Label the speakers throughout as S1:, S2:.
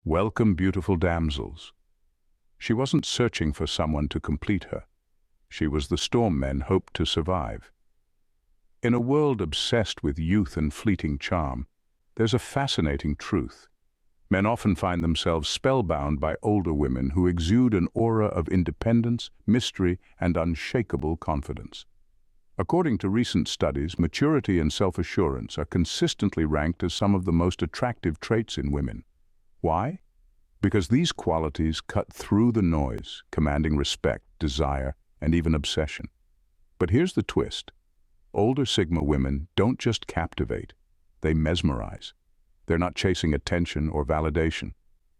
S1: Welcome, beautiful damsels. She wasn't searching for someone to complete her. She was the storm men hoped to survive. In a world obsessed with youth and fleeting charm, there's a fascinating truth. Men often find themselves spellbound by older women who exude an aura of independence, mystery, and unshakable confidence. According to recent studies, maturity and self-assurance are consistently ranked as some of the most attractive traits in women. Why? Because these qualities cut through the noise, commanding respect, desire, and even obsession. But here's the twist. Older Sigma women don't just captivate, they mesmerize. They're not chasing attention or validation.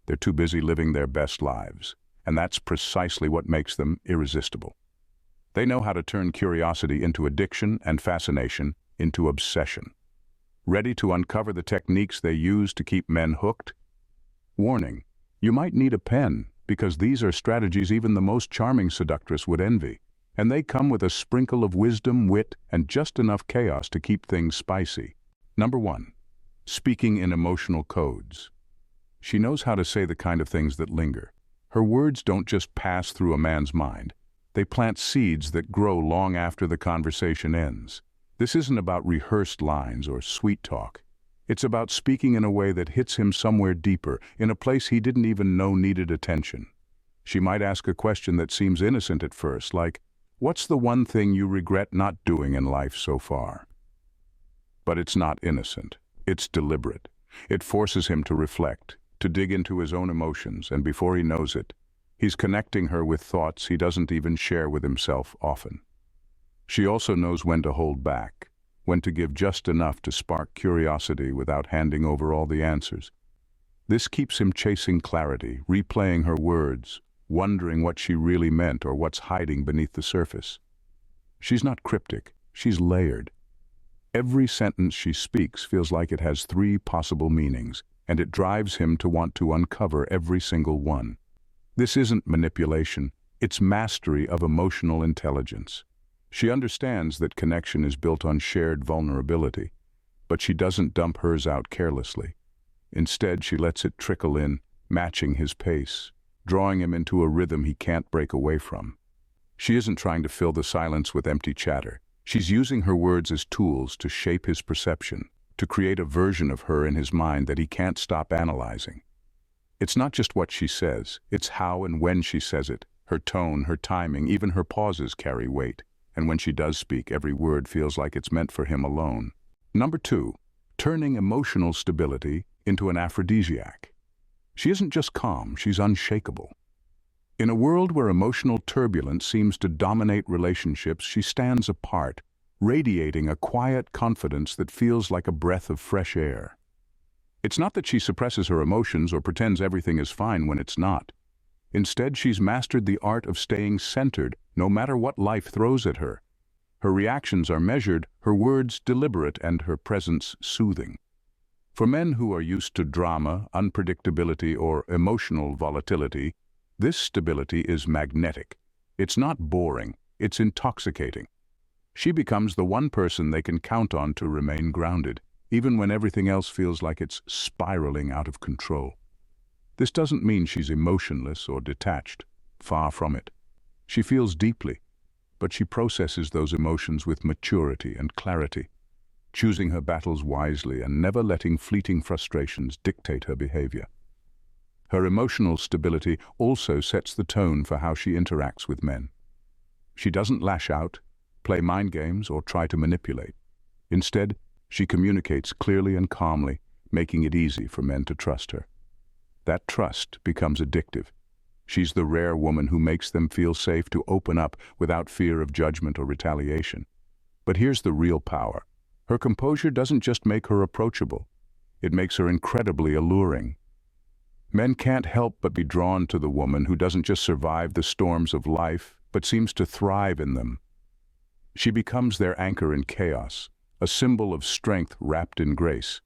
S1: They're too busy living their best lives, and that's precisely what makes them irresistible. They know how to turn curiosity into addiction and fascination into obsession. Ready to uncover the techniques they use to keep men hooked? Warning, you might need a pen, because these are strategies even the most charming seductress would envy, and they come with a sprinkle of wisdom, wit, and just enough chaos to keep things spicy. Number 1. Speaking in emotional codes. She knows how to say the kind of things that linger. Her words don't just pass through a man's mind. They plant seeds that grow long after the conversation ends. This isn't about rehearsed lines or sweet talk. It's about speaking in a way that hits him somewhere deeper, in a place he didn't even know needed attention. She might ask a question that seems innocent at first, like, "What's the one thing you regret not doing in life so far?" But it's not innocent. It's deliberate. It forces him to reflect, to dig into his own emotions, and before he knows it, he's connecting her with thoughts he doesn't even share with himself often. She also knows when to hold back, when to give just enough to spark curiosity without handing over all the answers. This keeps him chasing clarity, replaying her words, wondering what she really meant or what's hiding beneath the surface. She's not cryptic, she's layered. Every sentence she speaks feels like it has 3 possible meanings, and it drives him to want to uncover every single one. This isn't manipulation, it's mastery of emotional intelligence. She understands that connection is built on shared vulnerability, but she doesn't dump hers out carelessly. Instead, she lets it trickle in, matching his pace, drawing him into a rhythm he can't break away from. She isn't trying to fill the silence with empty chatter. She's using her words as tools to shape his perception, to create a version of her in his mind that he can't stop analyzing. It's not just what she says, it's how and when she says it. Her tone, her timing, even her pauses carry weight. And when she does speak, every word feels like it's meant for him alone. Number 2, turning emotional stability into an aphrodisiac. She isn't just calm, she's unshakable. In a world where emotional turbulence seems to dominate relationships, she stands apart, radiating a quiet confidence that feels like a breath of fresh air. It's not that she suppresses her emotions or pretends everything is fine when it's not. Instead, she's mastered the art of staying centered, no matter what life throws at her. Her reactions are measured, her words deliberate, and her presence soothing. For men who are used to drama, unpredictability, or emotional volatility, this stability is magnetic. It's not boring, it's intoxicating. She becomes the one person they can count on to remain grounded, even when everything else feels like it's spiraling out of control. This doesn't mean she's emotionless or detached. Far from it. She feels deeply, but she processes those emotions with maturity and clarity, choosing her battles wisely and never letting fleeting frustrations dictate her behavior. Her emotional stability also sets the tone for how she interacts with men. She doesn't lash out, play mind games, or try to manipulate. Instead, she communicates clearly and calmly, making it easy for men to trust her. That trust becomes addictive. She's the rare woman who makes them feel safe to open up without fear of judgment or retaliation. But here's the real power. Her composure doesn't just make her approachable. It makes her incredibly alluring. Men can't help but be drawn to the woman who doesn't just survive the storms of life, but seems to thrive in them. She becomes their anchor in chaos, a symbol of strength wrapped in grace.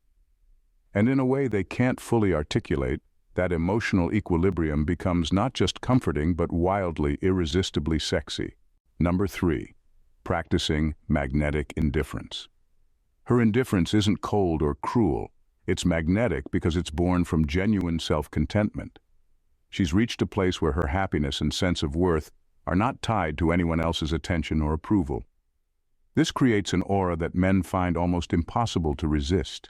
S1: And in a way they can't fully articulate, that emotional equilibrium becomes not just comforting but wildly, irresistibly sexy. Number 3, practicing magnetic indifference. Her indifference isn't cold or cruel. It's magnetic because it's born from genuine self-contentment. She's reached a place where her happiness and sense of worth are not tied to anyone else's attention or approval. This creates an aura that men find almost impossible to resist.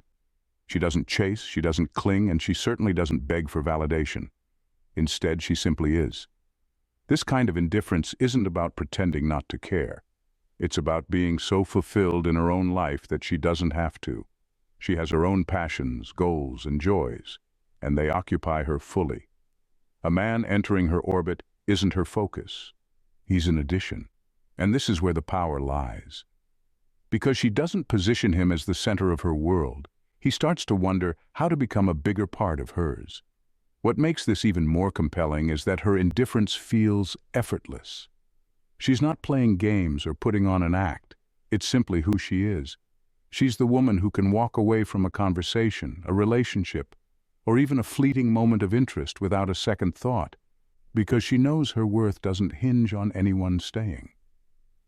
S1: She doesn't chase, she doesn't cling, and she certainly doesn't beg for validation. Instead, she simply is. This kind of indifference isn't about pretending not to care. It's about being so fulfilled in her own life that she doesn't have to. She has her own passions, goals, and joys, and they occupy her fully. A man entering her orbit isn't her focus. He's an addition. And this is where the power lies. Because she doesn't position him as the center of her world, he starts to wonder how to become a bigger part of hers. What makes this even more compelling is that her indifference feels effortless. She's not playing games or putting on an act. It's simply who she is. She's the woman who can walk away from a conversation, a relationship, or even a fleeting moment of interest without a second thought, because she knows her worth doesn't hinge on anyone staying.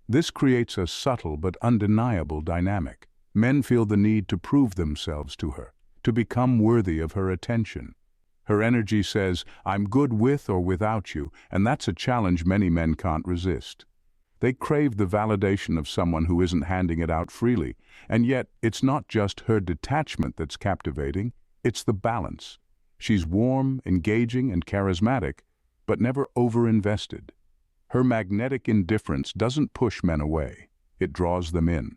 S1: This creates a subtle but undeniable dynamic. Men feel the need to prove themselves to her, to become worthy of her attention. Her energy says, "I'm good with or without you," and that's a challenge many men can't resist. They crave the validation of someone who isn't handing it out freely, and yet it's not just her detachment that's captivating, it's the balance. She's warm, engaging, and charismatic, but never over-invested. Her magnetic indifference doesn't push men away, it draws them in,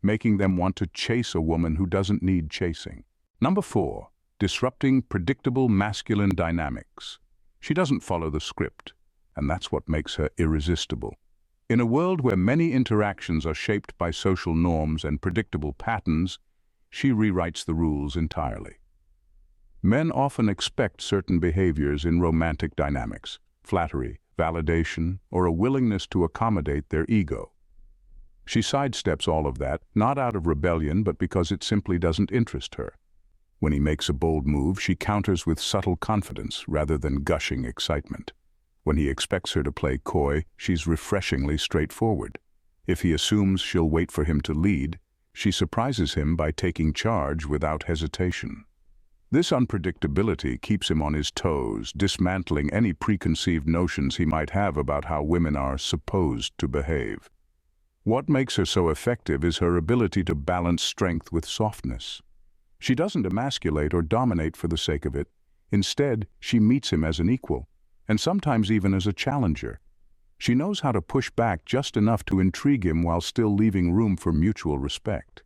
S1: making them want to chase a woman who doesn't need chasing. Number 4. Disrupting predictable masculine dynamics. She doesn't follow the script, and that's what makes her irresistible. In a world where many interactions are shaped by social norms and predictable patterns, she rewrites the rules entirely. Men often expect certain behaviors in romantic dynamics: flattery, validation, or a willingness to accommodate their ego. She sidesteps all of that, not out of rebellion, but because it simply doesn't interest her. When he makes a bold move, she counters with subtle confidence rather than gushing excitement. When he expects her to play coy, she's refreshingly straightforward. If he assumes she'll wait for him to lead, she surprises him by taking charge without hesitation. This unpredictability keeps him on his toes, dismantling any preconceived notions he might have about how women are supposed to behave. What makes her so effective is her ability to balance strength with softness. She doesn't emasculate or dominate for the sake of it. Instead, she meets him as an equal, and sometimes even as a challenger. She knows how to push back just enough to intrigue him while still leaving room for mutual respect.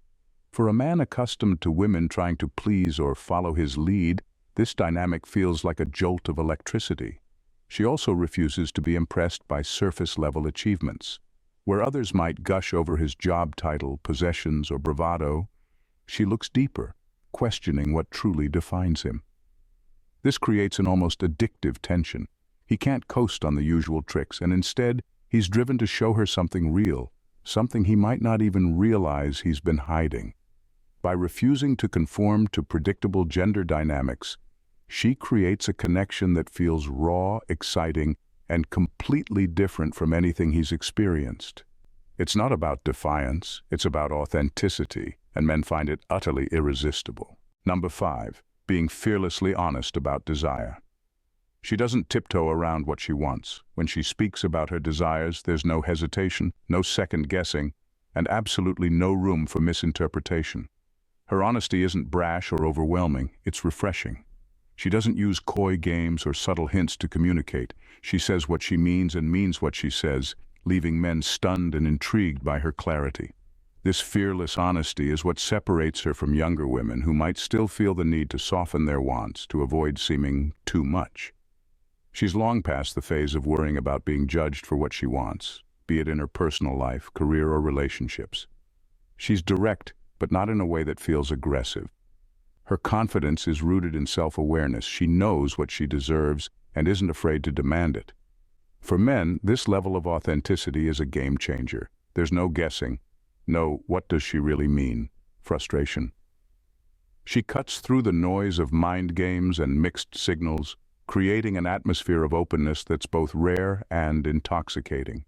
S1: For a man accustomed to women trying to please or follow his lead, this dynamic feels like a jolt of electricity. She also refuses to be impressed by surface-level achievements. Where others might gush over his job title, possessions, or bravado, she looks deeper, questioning what truly defines him. This creates an almost addictive tension. He can't coast on the usual tricks, and instead, he's driven to show her something real, something he might not even realize he's been hiding. By refusing to conform to predictable gender dynamics, she creates a connection that feels raw, exciting, and completely different from anything he's experienced. It's not about defiance, it's about authenticity, and men find it utterly irresistible. Number 5. Being fearlessly honest about desire. She doesn't tiptoe around what she wants. When she speaks about her desires, there's no hesitation, no second guessing, and absolutely no room for misinterpretation. Her honesty isn't brash or overwhelming, it's refreshing. She doesn't use coy games or subtle hints to communicate. She says what she means and means what she says, leaving men stunned and intrigued by her clarity. This fearless honesty is what separates her from younger women who might still feel the need to soften their wants to avoid seeming too much. She's long past the phase of worrying about being judged for what she wants, be it in her personal life, career, or relationships. She's direct, but not in a way that feels aggressive. Her confidence is rooted in self-awareness. She knows what she deserves and isn't afraid to demand it. For men, this level of authenticity is a game changer. There's no guessing, no "what does she really mean?" frustration. She cuts through the noise of mind games and mixed signals, creating an atmosphere of openness that's both rare and intoxicating.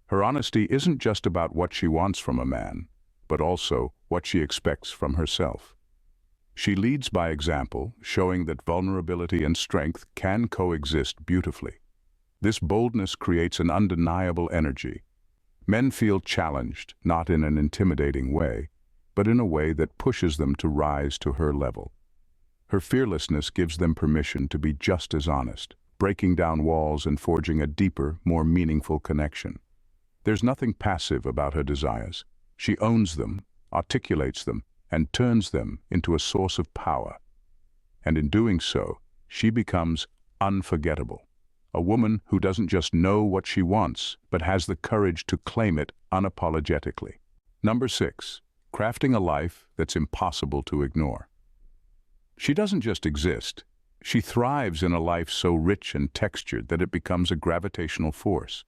S1: Her honesty isn't just about what she wants from a man, but also what she expects from herself. She leads by example, showing that vulnerability and strength can coexist beautifully. This boldness creates an undeniable energy. Men feel challenged, not in an intimidating way, but in a way that pushes them to rise to her level. Her fearlessness gives them permission to be just as honest, breaking down walls and forging a deeper, more meaningful connection. There's nothing passive about her desires. She owns them, articulates them, and turns them into a source of power. And in doing so, she becomes unforgettable. A woman who doesn't just know what she wants, but has the courage to claim it unapologetically. Number 6, crafting a life that's impossible to ignore. She doesn't just exist. She thrives in a life so rich and textured that it becomes a gravitational force.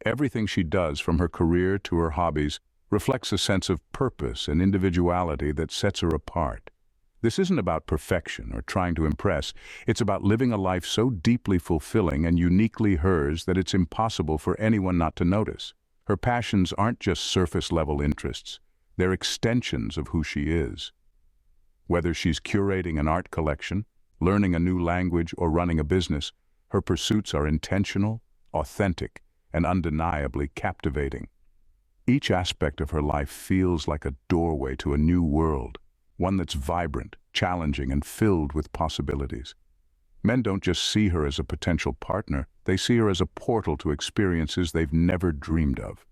S1: Everything she does, from her career to her hobbies, reflects a sense of purpose and individuality that sets her apart. This isn't about perfection or trying to impress. It's about living a life so deeply fulfilling and uniquely hers that it's impossible for anyone not to notice. Her passions aren't just surface-level interests. They're extensions of who she is. Whether she's curating an art collection, learning a new language, or running a business, her pursuits are intentional, authentic, and undeniably captivating. Each aspect of her life feels like a doorway to a new world, one that's vibrant, challenging, and filled with possibilities. Men don't just see her as a potential partner, they see her as a portal to experiences they've never dreamed of.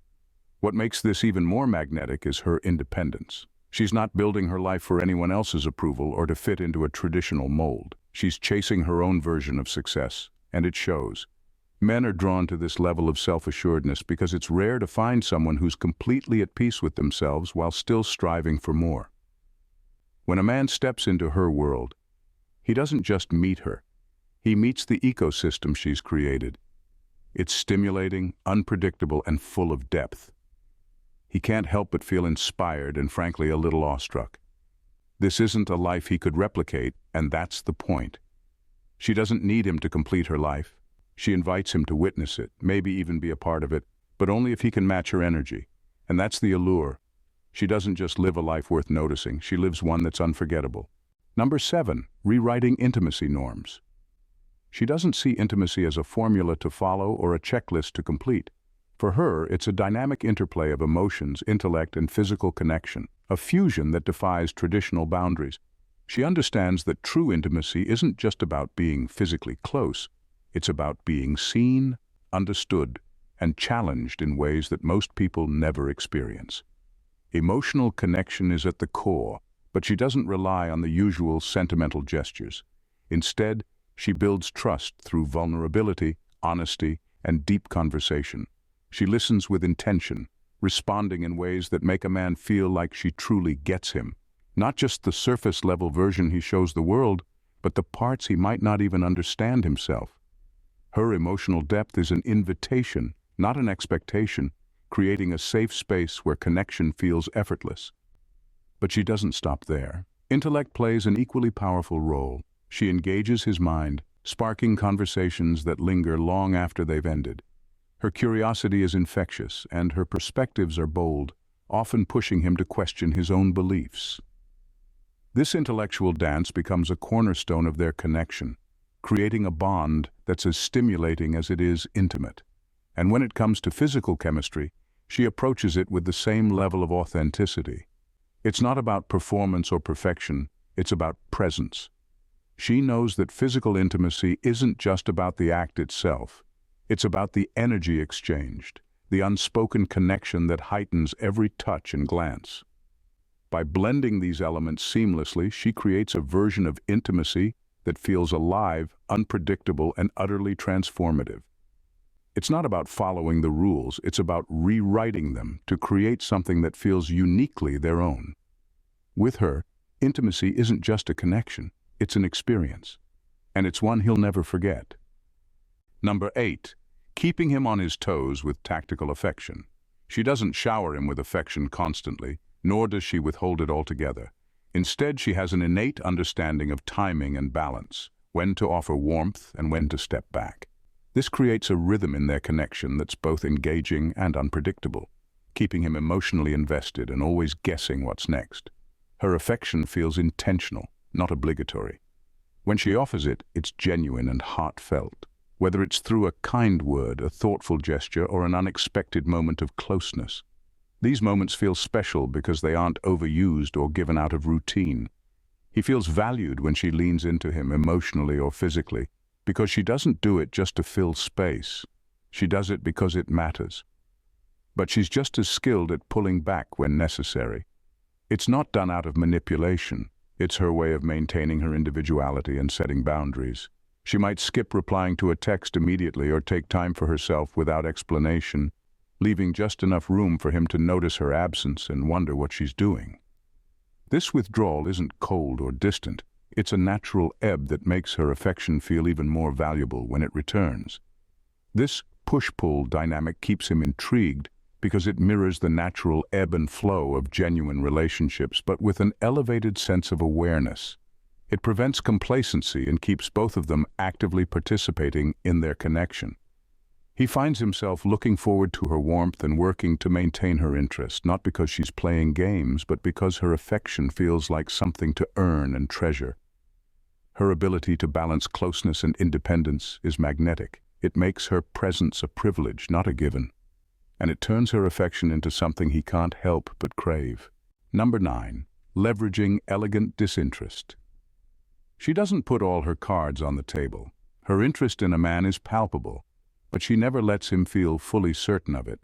S1: What makes this even more magnetic is her independence. She's not building her life for anyone else's approval or to fit into a traditional mold. She's chasing her own version of success, and it shows. Men are drawn to this level of self-assuredness because it's rare to find someone who's completely at peace with themselves while still striving for more. When a man steps into her world, he doesn't just meet her. He meets the ecosystem she's created. It's stimulating, unpredictable, and full of depth. He can't help but feel inspired and, frankly, a little awestruck. This isn't a life he could replicate, and that's the point. She doesn't need him to complete her life. She invites him to witness it, maybe even be a part of it, but only if he can match her energy. And that's the allure. She doesn't just live a life worth noticing, she lives one that's unforgettable. Number 7, rewriting intimacy norms. She doesn't see intimacy as a formula to follow or a checklist to complete. For her, it's a dynamic interplay of emotions, intellect, and physical connection, a fusion that defies traditional boundaries. She understands that true intimacy isn't just about being physically close. It's about being seen, understood, and challenged in ways that most people never experience. Emotional connection is at the core, but she doesn't rely on the usual sentimental gestures. Instead, she builds trust through vulnerability, honesty, and deep conversation. She listens with intention, responding in ways that make a man feel like she truly gets him. Not just the surface-level version he shows the world, but the parts he might not even understand himself. Her emotional depth is an invitation, not an expectation, creating a safe space where connection feels effortless. But she doesn't stop there. Intellect plays an equally powerful role. She engages his mind, sparking conversations that linger long after they've ended. Her curiosity is infectious, and her perspectives are bold, often pushing him to question his own beliefs. This intellectual dance becomes a cornerstone of their connection, creating a bond that's as stimulating as it is intimate. And when it comes to physical chemistry, she approaches it with the same level of authenticity. It's not about performance or perfection, it's about presence. She knows that physical intimacy isn't just about the act itself. It's about the energy exchanged, the unspoken connection that heightens every touch and glance. By blending these elements seamlessly, she creates a version of intimacy that feels alive, unpredictable, and utterly transformative. It's not about following the rules, it's about rewriting them to create something that feels uniquely their own. With her, intimacy isn't just a connection, it's an experience. And it's one he'll never forget. Number 8, keeping him on his toes with tactical affection. She doesn't shower him with affection constantly, nor does she withhold it altogether. Instead, she has an innate understanding of timing and balance, when to offer warmth and when to step back. This creates a rhythm in their connection that's both engaging and unpredictable, keeping him emotionally invested and always guessing what's next. Her affection feels intentional, not obligatory. When she offers it, it's genuine and heartfelt, whether it's through a kind word, a thoughtful gesture, or an unexpected moment of closeness. These moments feel special because they aren't overused or given out of routine. He feels valued when she leans into him emotionally or physically, because she doesn't do it just to fill space. She does it because it matters. But she's just as skilled at pulling back when necessary. It's not done out of manipulation. It's her way of maintaining her individuality and setting boundaries. She might skip replying to a text immediately or take time for herself without explanation, leaving just enough room for him to notice her absence and wonder what she's doing. This withdrawal isn't cold or distant. It's a natural ebb that makes her affection feel even more valuable when it returns. This push-pull dynamic keeps him intrigued because it mirrors the natural ebb and flow of genuine relationships, but with an elevated sense of awareness. It prevents complacency and keeps both of them actively participating in their connection. He finds himself looking forward to her warmth and working to maintain her interest, not because she's playing games, but because her affection feels like something to earn and treasure. Her ability to balance closeness and independence is magnetic. It makes her presence a privilege, not a given. And it turns her affection into something he can't help but crave. Number 9. Leveraging elegant disinterest. She doesn't put all her cards on the table. Her interest in a man is palpable, but she never lets him feel fully certain of it.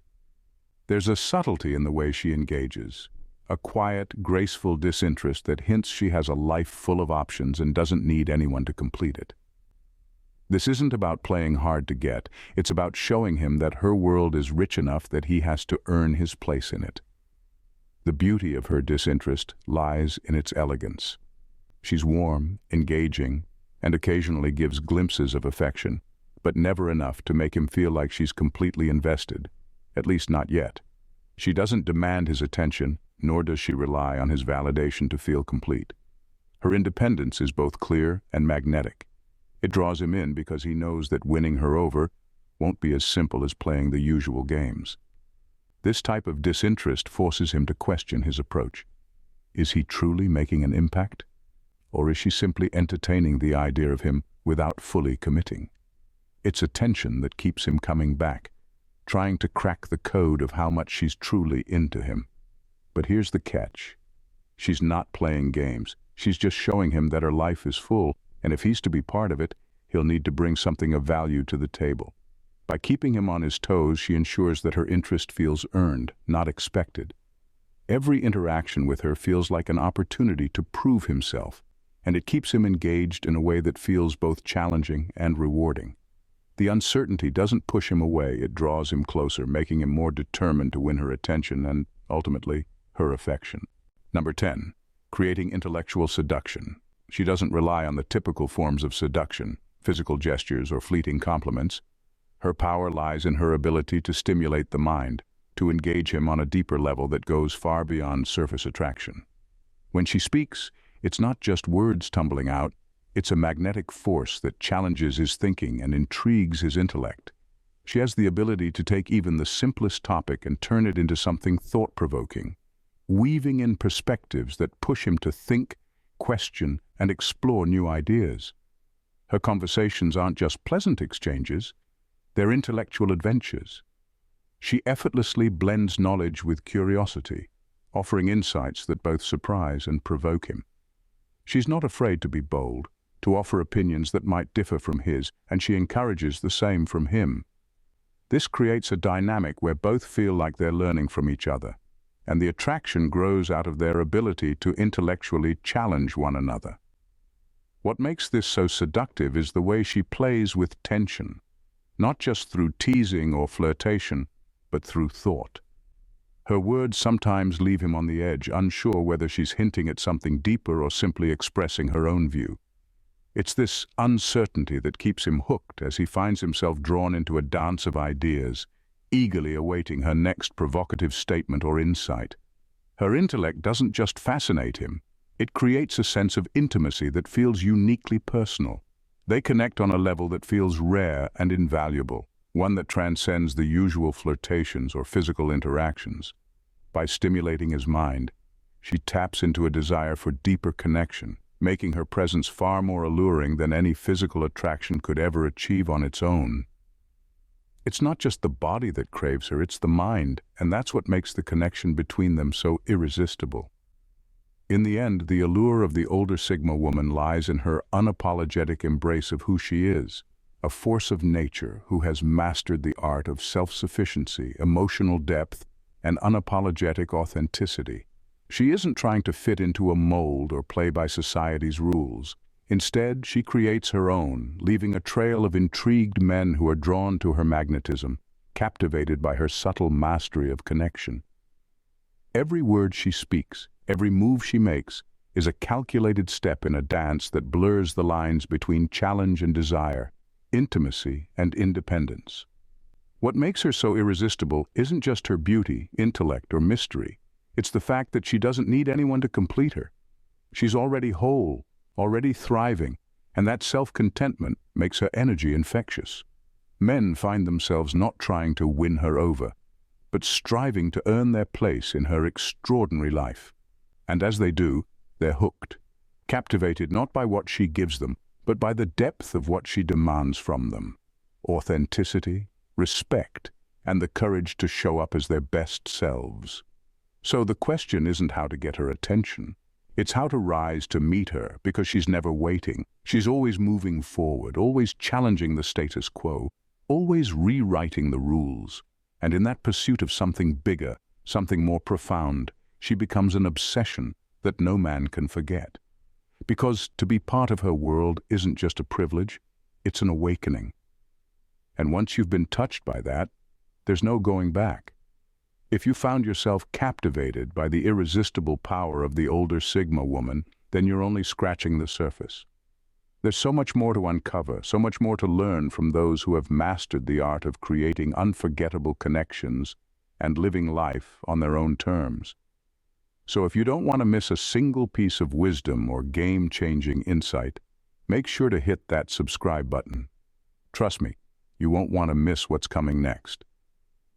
S1: There's a subtlety in the way she engages, a quiet, graceful disinterest that hints she has a life full of options and doesn't need anyone to complete it. This isn't about playing hard to get, it's about showing him that her world is rich enough that he has to earn his place in it. The beauty of her disinterest lies in its elegance. She's warm, engaging, and occasionally gives glimpses of affection, but never enough to make him feel like she's completely invested, at least not yet. She doesn't demand his attention, nor does she rely on his validation to feel complete. Her independence is both clear and magnetic. It draws him in because he knows that winning her over won't be as simple as playing the usual games. This type of disinterest forces him to question his approach. Is he truly making an impact? Or is she simply entertaining the idea of him without fully committing? It's a tension that keeps him coming back, trying to crack the code of how much she's truly into him. But here's the catch. She's not playing games. She's just showing him that her life is full, and if he's to be part of it, he'll need to bring something of value to the table. By keeping him on his toes, she ensures that her interest feels earned, not expected. Every interaction with her feels like an opportunity to prove himself, and it keeps him engaged in a way that feels both challenging and rewarding. The uncertainty doesn't push him away, it draws him closer, making him more determined to win her attention and, ultimately, her affection. Number 10. Creating intellectual seduction. She doesn't rely on the typical forms of seduction, physical gestures or fleeting compliments. Her power lies in her ability to stimulate the mind, to engage him on a deeper level that goes far beyond surface attraction. When she speaks, it's not just words tumbling out, it's a magnetic force that challenges his thinking and intrigues his intellect. She has the ability to take even the simplest topic and turn it into something thought-provoking, weaving in perspectives that push him to think, question, and explore new ideas. Her conversations aren't just pleasant exchanges, they're intellectual adventures. She effortlessly blends knowledge with curiosity, offering insights that both surprise and provoke him. She's not afraid to be bold, to offer opinions that might differ from his, and she encourages the same from him. This creates a dynamic where both feel like they're learning from each other, and the attraction grows out of their ability to intellectually challenge one another. What makes this so seductive is the way she plays with tension, not just through teasing or flirtation, but through thought. Her words sometimes leave him on the edge, unsure whether she's hinting at something deeper or simply expressing her own view. It's this uncertainty that keeps him hooked as he finds himself drawn into a dance of ideas, eagerly awaiting her next provocative statement or insight. Her intellect doesn't just fascinate him, it creates a sense of intimacy that feels uniquely personal. They connect on a level that feels rare and invaluable, one that transcends the usual flirtations or physical interactions. By stimulating his mind, she taps into a desire for deeper connection, making her presence far more alluring than any physical attraction could ever achieve on its own. It's not just the body that craves her, it's the mind, and that's what makes the connection between them so irresistible. In the end, the allure of the older Sigma woman lies in her unapologetic embrace of who she is, a force of nature who has mastered the art of self-sufficiency, emotional depth, and unapologetic authenticity. She isn't trying to fit into a mold or play by society's rules. Instead, she creates her own, leaving a trail of intrigued men who are drawn to her magnetism, captivated by her subtle mastery of connection. Every word she speaks, every move she makes, is a calculated step in a dance that blurs the lines between challenge and desire, intimacy and independence. What makes her so irresistible isn't just her beauty, intellect, or mystery. It's the fact that she doesn't need anyone to complete her. She's already whole, already thriving, and that self-contentment makes her energy infectious. Men find themselves not trying to win her over, but striving to earn their place in her extraordinary life. And as they do, they're hooked, captivated not by what she gives them, but by the depth of what she demands from them. Authenticity, respect, and the courage to show up as their best selves. So the question isn't how to get her attention. It's how to rise to meet her, because she's never waiting. She's always moving forward, always challenging the status quo, always rewriting the rules. And in that pursuit of something bigger, something more profound, she becomes an obsession that no man can forget. Because to be part of her world isn't just a privilege, it's an awakening. And once you've been touched by that, there's no going back. If you found yourself captivated by the irresistible power of the older Sigma woman, then you're only scratching the surface. There's so much more to uncover, so much more to learn from those who have mastered the art of creating unforgettable connections and living life on their own terms. So if you don't want to miss a single piece of wisdom or game-changing insight, make sure to hit that subscribe button. Trust me, you won't want to miss what's coming next.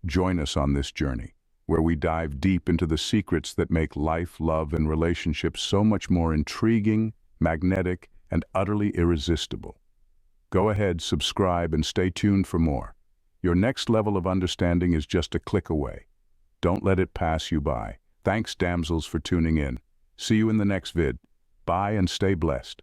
S1: Join us on this journey, where we dive deep into the secrets that make life, love, and relationships so much more intriguing, magnetic, and utterly irresistible. Go ahead, subscribe, and stay tuned for more. Your next level of understanding is just a click away. Don't let it pass you by. Thanks, damsels, for tuning in. See you in the next vid. Bye and stay blessed.